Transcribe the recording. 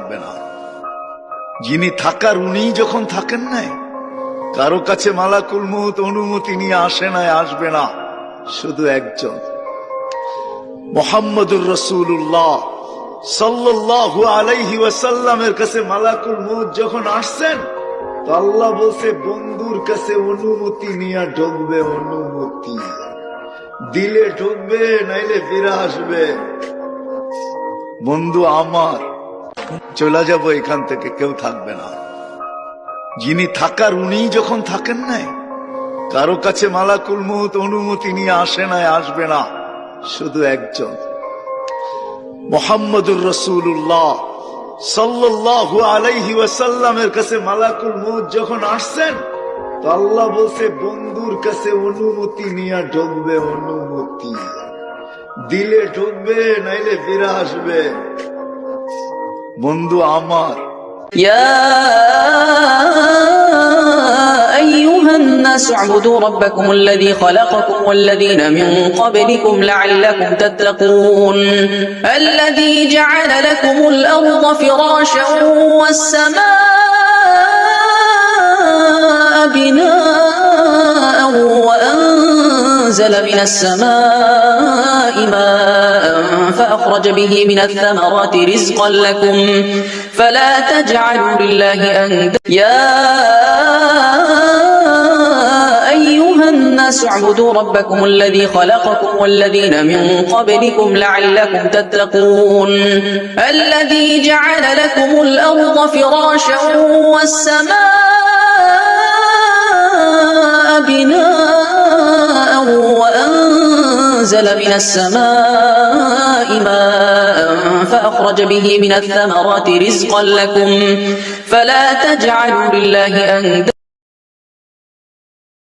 থাকবে না। যিনি থাকার উনিই যখন থাকেন নাই, কারো কাছে মালাকুল মউত অনুমতি নিয়ে আসে নাই, আসবে না। শুধু একজন মুহাম্মদুর রাসূলুল্লাহ সাল্লাল্লাহু আলাইহি ওয়াসাল্লামের কাছে মালাকুল মউত যখন আসছেন, তো আল্লাহ বলছে বন্ধুর কাছে অনুমতি নিয়ে ঢুকবে। অনুমতি দিলে ঢুকবে, নাইলে ফিরে আসবে। বন্ধু আমার, চলে যাব এখান থেকে, কেউ থাকবে না। যিনি থাকার উনিই যখন থাকেন নাই, কারো কাছে মালাকুল মউত অনুমতি নিয়ে আসে নাই, আসবে না। শুধু একজন মুহাম্মদুর রাসূলুল্লাহ সাল্লাল্লাহু আলাইহি ওয়াসাল্লামের কাছে মালাকুল মউত যখন আসছেন, তো আল্লাহ বলছে বন্ধুর কাছে অনুমতি নিয়ে ঢুকবে। অনুমতি দিলে ঢুকবে, নাইলে ফিরে আসবে। বন্ধু আমার, يا أيها الناس اعبدوا ربكم الذي خلقكم والذين من قبلكم لعلكم تتقون الذي جعل لكم الأرض فراشا والسماء بناء وأنزل من السماء ماء فأخرج به من الثمرات رزقا لكم فلا تجعلوا لله أندادا يا أيها الناس اعبدوا ربكم الذي خلقكم والذين من قبلكم لعلكم تتقون الذي جعل لكم الأرض فراشا والسماء بناء وأنزل من السماء ماء فأخرج به من الثمرات رزقا لكم فلا تجعلوا لله أندادا